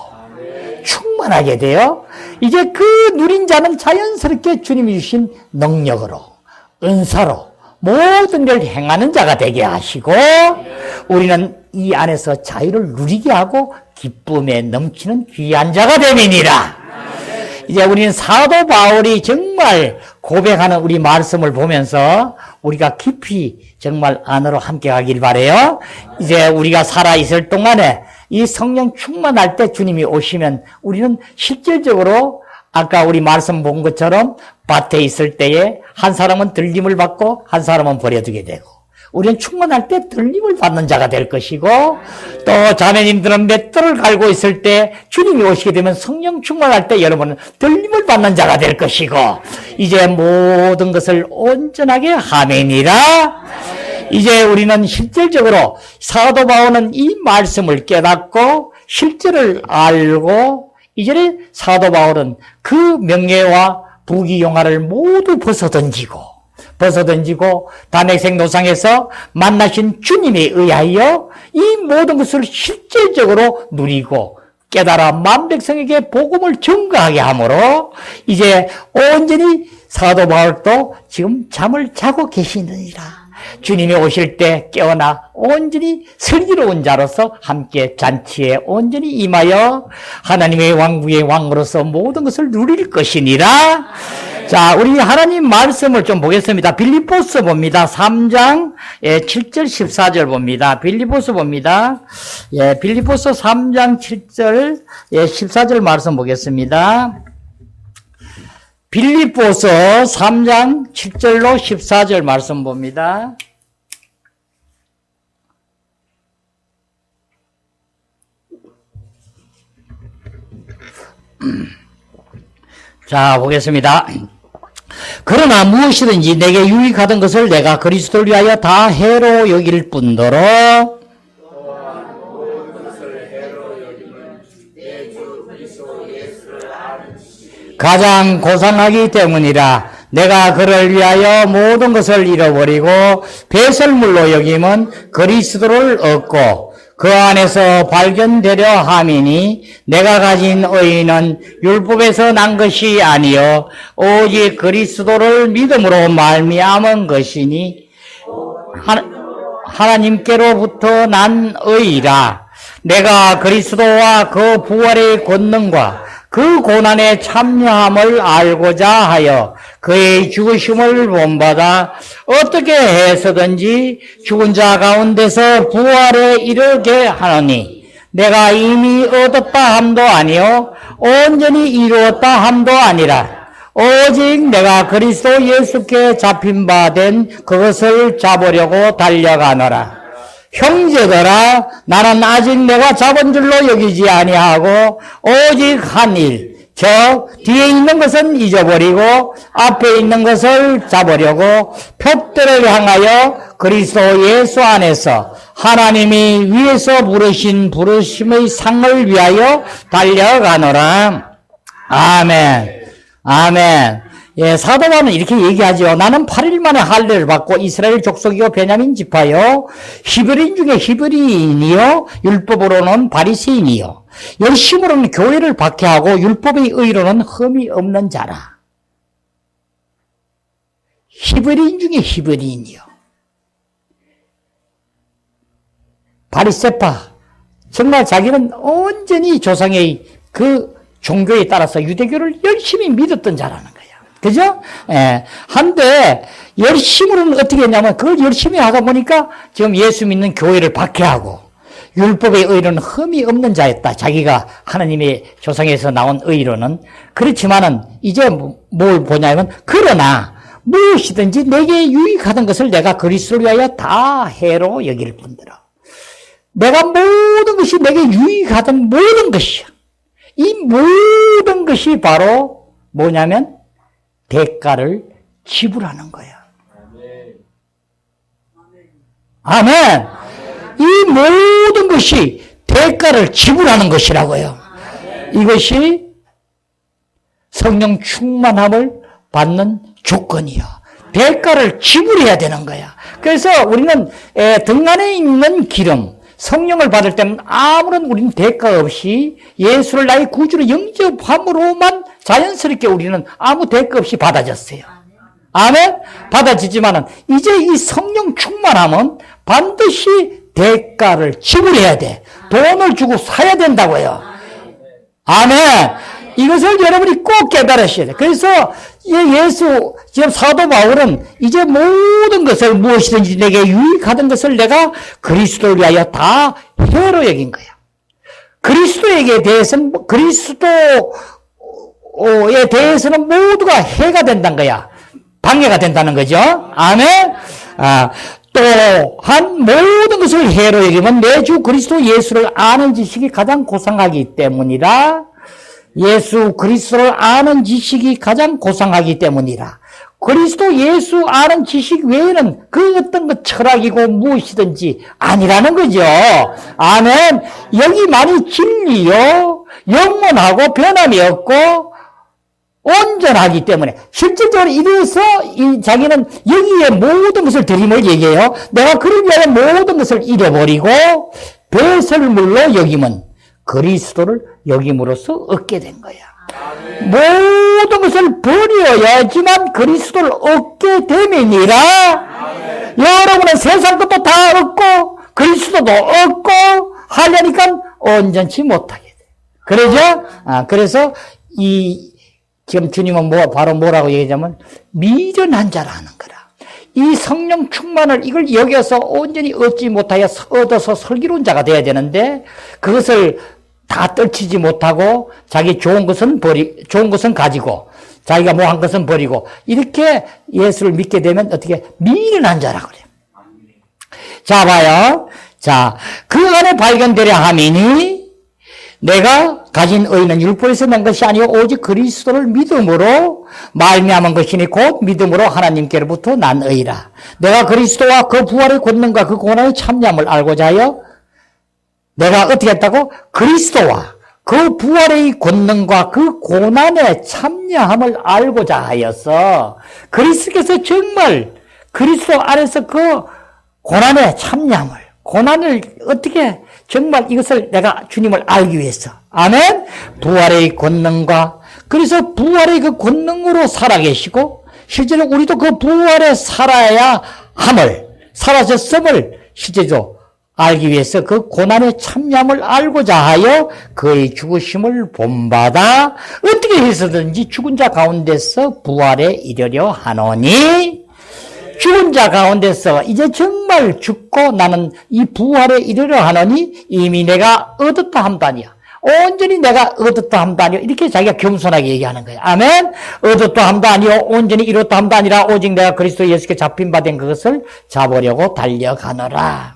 충만하게 돼요. 이제 그 누린 자는 자연스럽게 주님이 주신 능력으로 은사로 모든 걸 행하는 자가 되게 하시고 우리는 이 안에서 자유를 누리게 하고 기쁨에 넘치는 귀한 자가 됨이니라. 이제 우리는 사도 바울이 정말 고백하는 우리 말씀을 보면서 우리가 깊이 정말 안으로 함께 가길 바라요. 이제 우리가 살아있을 동안에 이 성령 충만할 때 주님이 오시면 우리는 실질적으로 아까 우리 말씀 본 것처럼 밭에 있을 때에 한 사람은 들림을 받고 한 사람은 버려두게 되고 우리는 충만할 때 들림을 받는 자가 될 것이고, 또 자매님들은 맷돌을 갈고 있을 때 주님이 오시게 되면 성령 충만할 때 여러분은 들림을 받는 자가 될 것이고, 이제 모든 것을 온전하게 하매니라. 이제 우리는 실질적으로 사도 바울은 이 말씀을 깨닫고 실제를 알고, 이제 사도 바울은 그 명예와 부귀영화를 모두 벗어던지고 다메섹 노상에서 만나신 주님에 의하여 이 모든 것을 실질적으로 누리고 깨달아 만백성에게 복음을 전가하게 하므로 이제 온전히 사도 바울도 지금 잠을 자고 계시느니라. 주님이 오실 때 깨어나 온전히 슬기로운 자로서 함께 잔치에 온전히 임하여 하나님의 왕국의 왕으로서 모든 것을 누릴 것이니라. 자, 우리 하나님 말씀을 좀 보겠습니다. 빌립보서 봅니다. 3장 7절 14절 봅니다. 빌립보서 봅니다. 빌립보서 3장 7절 14절 말씀 보겠습니다. 빌립보서 3장 7절로 14절 말씀 봅니다. 자, 보겠습니다. 그러나 무엇이든지 내게 유익하던 것을 내가 그리스도를 위하여 다 해로 여길 뿐더러 가장 고상하기 때문이라. 내가 그를 위하여 모든 것을 잃어버리고 배설물로 여김은 그리스도를 얻고 그 안에서 발견되려 함이니 내가 가진 의의는 율법에서 난 것이 아니요 오직 그리스도를 믿음으로 말미암은 것이니 하나님께로부터 난 의의라. 내가 그리스도와 그 부활의 권능과 그 고난에 참여함을 알고자 하여 그의 죽으심을 본받아 어떻게 해서든지 죽은 자 가운데서 부활에 이르게 하노니 내가 이미 얻었다 함도 아니요 온전히 이루었다 함도 아니라 오직 내가 그리스도 예수께 잡힌 바 된 그것을 잡으려고 달려가노라. 형제들아, 나는 아직 내가 잡은 줄로 여기지 아니하고 오직 한 일, 저 뒤에 있는 것은 잊어버리고 앞에 있는 것을 잡으려고 표대를 향하여 그리스도 예수 안에서 하나님이 위에서 부르신 부르심의 상을 위하여 달려가노라. 아멘. 아멘. 예, 사도 바울은 이렇게 얘기하죠. 나는 8일 만에 할례를 받고 이스라엘 족속이요 베냐민 지파요 히브리인 중에 히브리인이요 율법으로는 바리새인이요 열심으로는 교회를 박해하고 율법의 의로는 흠이 없는 자라. 히브리인 중에 히브리인이요 바리새파, 정말 자기는 온전히 조상의 그 종교에 따라서 유대교를 열심히 믿었던 자라는 거예요. 그죠? 예. 한데, 열심으로는 어떻게 했냐면, 그걸 열심히 하다 보니까 지금 예수 믿는 교회를 박해하고, 율법의 의로는 흠이 없는 자였다. 자기가 하나님의 조상에서 나온 의로는. 그렇지만은, 이제 뭘 보냐면, 그러나, 무엇이든지 내게 유익하던 것을 내가 그리스도를 위하여 다 해로 여길 뿐더러. 내가 모든 것이 내게 유익하던 모든 것이야. 이 모든 것이 바로 뭐냐면, 대가를 지불하는 거야. 아멘. 이 모든 것이 대가를 지불하는 것이라고요. 이것이 성령 충만함을 받는 조건이야. 대가를 지불해야 되는 거야. 그래서 우리는 등 안에 있는 기름, 성령을 받을 때는 아무런 우리는 대가 없이 예수를 나의 구주로 영접함으로만 자연스럽게 우리는 아무 대가 없이 받아졌어요. 아멘? 받아지지만은 이제 이 성령 충만함은 반드시 대가를 지불해야 돼. 돈을 주고 사야 된다고요. 아멘. 이것을 여러분이 꼭 깨달으셔야 돼. 그래서 예수, 지금 사도 바울은 이제 모든 것을 무엇이든지 내게 유익하던 것을 내가 그리스도를 위하여 다 해로 여긴 거야. 그리스도에게 대해서는, 그리스도에 대해서는 모두가 해가 된다는 거야. 방해가 된다는 거죠. 아멘. 또한 모든 것을 해로 여기면 내 주 그리스도 예수를 아는 지식이 가장 고상하기 때문이라. 예수 그리스도를 아는 지식이 가장 고상하기 때문이라. 그리스도 예수 아는 지식 외에는 그 어떤 것 철학이고 무엇이든지 아니라는 거죠. 아멘. 여기만이 진리요, 영원하고 변함이 없고 온전하기 때문에 실질적으로 이래서 자기는 여기에 모든 것을 들임을 얘기해요. 내가 그를 위하여 모든 것을 잃어버리고 배설물로 여김은 그리스도를 여김으로써 얻게 된 거야. 모든 것을 버려야지만 그리스도를 얻게 됨이니라. 여러분은 세상 것도 다 얻고 그리스도도 얻고 하려니까 온전치 못하게 돼. 그러죠? 그래서 지금 주님은 바로 뭐라고 얘기하자면 미련한 자라는 거라. 이 성령 충만을 이걸 여겨서 온전히 얻지 못하여 얻어서 슬기로운 자가 돼야 되는데 그것을 다 떨치지 못하고 자기 좋은 것은 가지고 자기가 뭐 한 것은 버리고 이렇게 예수를 믿게 되면 어떻게 미련한 자라고 그래요. 자, 봐요. 자, 그 안에 발견되려 함이니 내가 가진 의는 율법에서 난 것이 아니요 오직 그리스도를 믿음으로 말미암은 것이니 곧 믿음으로 하나님께로부터 난 의라. 내가 그리스도와 그 부활의 권능과 그 고난의 참여함을 알고자 하여 내가 어떻게 했다고? 그리스도와 그 부활의 권능과 그 고난의 참여함을 알고자 하여서 그리스도께서 정말 그리스도 안에서 그 고난의 참여함을 고난을 어떻게 정말 이것을 내가 주님을 알기 위해서 아멘. 부활의 권능과 그래서 부활의 그 권능으로 살아계시고 실제로 우리도 그 부활에 살아야 함을 살아졌음을 실제로 알기 위해서 그 고난의 참여함을 알고자 하여 그의 죽으심을 본받아 어떻게 해서든지 죽은 자 가운데서 부활에 이르려 하노니 죽은 자 가운데서 이제 정말 죽고 나는 이 부활에 이르려 하노니 이미 내가 얻었다 함도 아니야. 온전히 내가 얻었다 함도 아니요. 이렇게 자기가 겸손하게 얘기하는 거예요. 아멘. 얻었다 함도 아니요. 온전히 이뤘다 함도 아니라 오직 내가 그리스도 예수께 잡힌 바 된 그것을 잡으려고 달려가노라.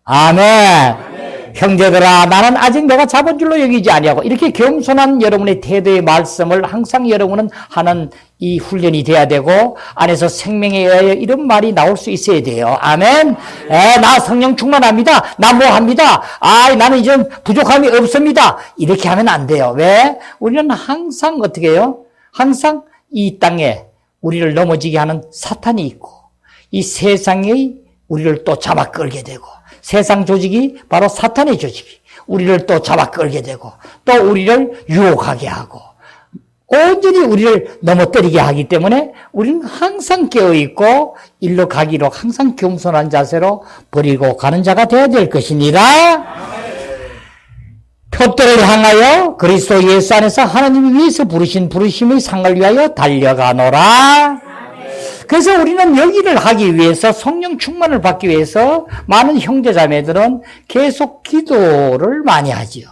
아멘. 아멘. 형제들아 나는 아직 내가 잡은 줄로 여기지 아니하고 이렇게 겸손한 여러분의 태도의 말씀을 항상 여러분은 하는 이 훈련이 돼야 되고 안에서 생명에 의하여 이런 말이 나올 수 있어야 돼요. 아멘. 나 성령 충만합니다. 나 뭐 합니다. 나는 이제 부족함이 없습니다. 이렇게 하면 안 돼요. 왜? 우리는 항상 어떻게 해요? 항상 이 땅에 우리를 넘어지게 하는 사탄이 있고 이 세상이 우리를 또 잡아 끌게 되고 세상 조직이 바로 사탄의 조직이 우리를 또 잡아 끌게 되고 또 우리를 유혹하게 하고 온전히 우리를 넘어뜨리게 하기 때문에 우리는 항상 깨어있고 일로 가기로 항상 겸손한 자세로 버리고 가는 자가 되어야 될 것이니라. 표대를 향하여 그리스도 예수 안에서 하나님이 위해서 부르신 부르심의 상을 위하여 달려가노라. 그래서 우리는 여기를 하기 위해서 성령 충만을 받기 위해서 많은 형제자매들은 계속 기도를 많이 하지요.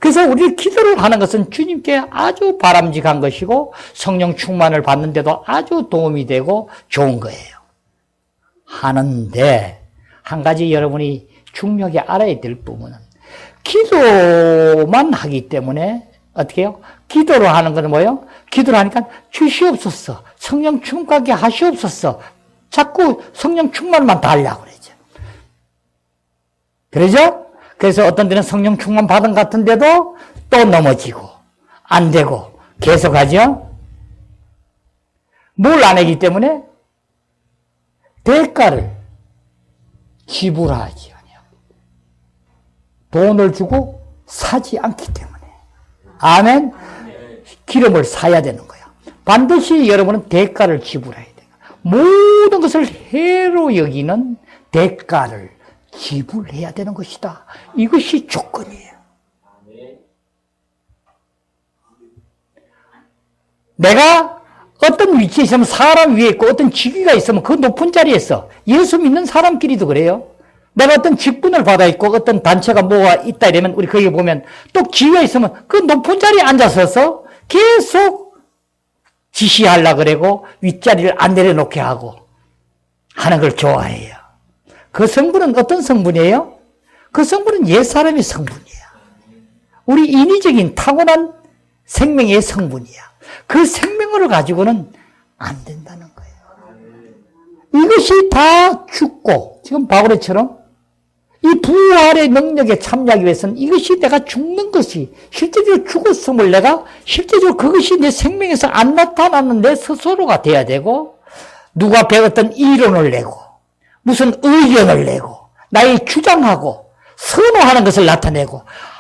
그래서 우리 기도를 하는 것은 주님께 아주 바람직한 것이고 성령 충만을 받는데도 아주 도움이 되고 좋은 거예요. 하는데 한 가지 여러분이 중요하게 알아야 될 부분은 기도만 하기 때문에 어떻게 해요? 기도를 하는 건 뭐예요? 기도를 하니까 주시옵소서, 성령 충만하게 하시옵소서. 자꾸 성령 충만만 달라고 그러죠. 그러죠? 그래서 어떤 데는 성령 충만 받은 것 같은데도 또 넘어지고 안 되고 계속하죠. 뭘 안 하기 때문에 대가를 지불하지 않아요. 돈을 주고 사지 않기 때문에. 아멘. 기름을 사야 되는 거야. 반드시 여러분은 대가를 지불해야 돼요. 모든 것을 해로 여기는 대가를 지불해야 되는 것이다. 이것이 조건이에요. 내가 어떤 위치에 있으면 사람 위에 있고 어떤 직위가 있으면 그 높은 자리에 있어. 예수 믿는 사람끼리도 그래요. 내가 어떤 직분을 받아 있고 어떤 단체가 뭐가 있다 이러면 우리 거기 보면 또 기회가 있으면 그 높은 자리에 앉아서서 계속 지시하려고 그러고 윗자리를 안 내려놓게 하고 하는 걸 좋아해요. 그 성분은 어떤 성분이에요? 그 성분은 옛사람의 성분이야. 우리 인위적인 타고난 생명의 성분이야. 그 생명을 가지고는 안 된다는 거예요. 이것이 다 죽고, 지금 바울처럼 이 부활의 능력에 참여하기 위해서는 이것이 내가 죽는 것이 실제적으로 죽었음을 내가 실제적으로 그것이 내 생명에서 안 나타나는 내 스스로가 돼야 되고, 누가 앞에 어떤 이론을 내고 무슨 의견을 내고 나의 주장하고 선호하는 것을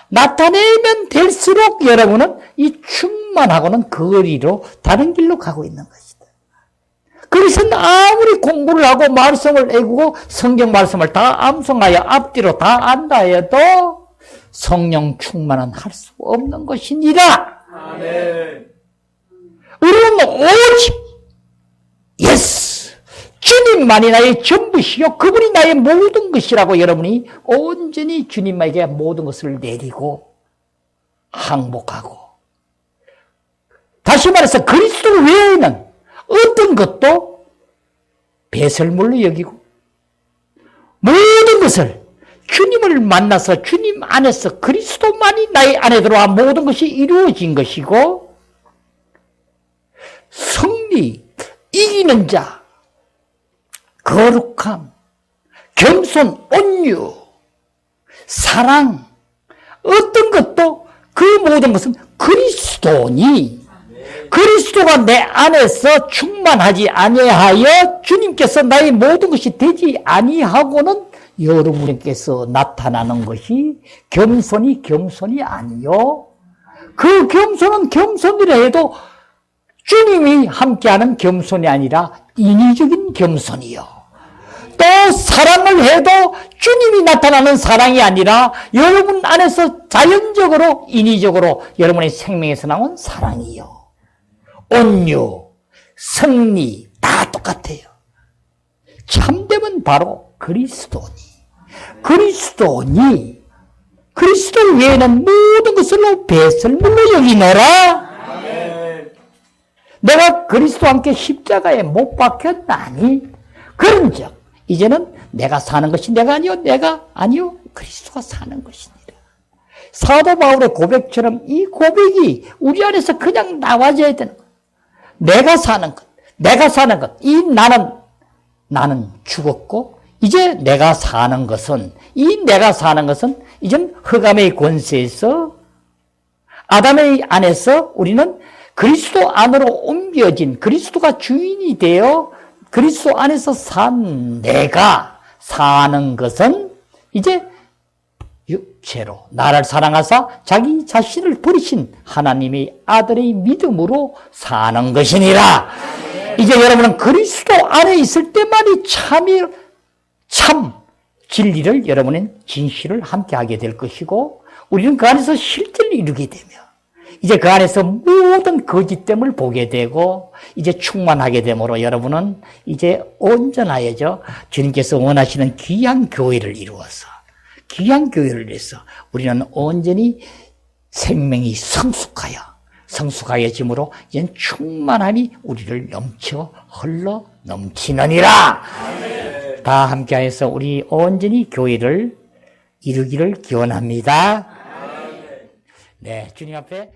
나타내면 될수록 여러분은 이 충만하고는 거리로 다른 길로 가고 있는 것이다. 그래서 아무리 공부를 하고 말씀을 애구고 성경 말씀을 다 암송하여 앞뒤로 다 안다 해도 성령 충만은 할 수 없는 것이니라. 아멘. 우리는 오직 예스! 주님만이 나의 전부시요 그분이 나의 모든 것이라고 여러분이 온전히 주님에게 모든 것을 내리고 항복하고, 다시 말해서 그리스도 외에는 어떤 것도 배설물로 여기고 모든 것을 주님을 만나서 주님 안에서 그리스도만이 나의 안에 들어와 모든 것이 이루어진 것이고, 승리, 이기는 자, 거룩함, 겸손, 온유, 사랑, 어떤 것도 그 모든 것은 그리스도니, 그리스도가 내 안에서 충만하지 아니하여 주님께서 나의 모든 것이 되지 아니하고는 여러분께서 나타나는 것이 겸손이 아니요. 그 겸손은 겸손이라 해도 주님이 함께하는 겸손이 아니라 인위적인 겸손이요. 또 사랑을 해도 주님이 나타나는 사랑이 아니라 여러분 안에서 자연적으로 인위적으로 여러분의 생명에서 나온 사랑이요. 온유, 승리 다 똑같아요. 참됨은 바로 그리스도 외에는 모든 것을 배설물로 여기노라. 내가 그리스도와 함께 십자가에 못 박혔나니 그런즉 이제는 내가 사는 것이 내가 아니요 그리스도가 사는 것이니라. 사도 바울의 고백처럼 이 고백이 우리 안에서 그냥 나와져야 되는 것. 내가 사는 것. 이 나는 죽었고 이제 내가 사는 것은 이젠 흑암의 권세에서 아담의 안에서 우리는 그리스도 안으로 옮겨진 그리스도가 주인이 되어 그리스도 안에서 산 내가 사는 것은 이제 육체로 나를 사랑하사 자기 자신을 버리신 하나님의 아들의 믿음으로 사는 것이니라. 이제 여러분은 그리스도 안에 있을 때만이 참 진리를 여러분은 진실을 함께 하게 될 것이고, 우리는 그 안에서 실제를 이루게 되며 이제 그 안에서 모든 거짓됨을 보게 되고 이제 충만하게 되므로 여러분은 이제 온전하여져 주님께서 원하시는 귀한 교회를 이루어서 우리는 온전히 생명이 성숙하여짐으로 이제 충만함이 우리를 흘러 넘치느니라. 다 함께하여서 우리 온전히 교회를 이루기를 기원합니다. 네, 주님 앞에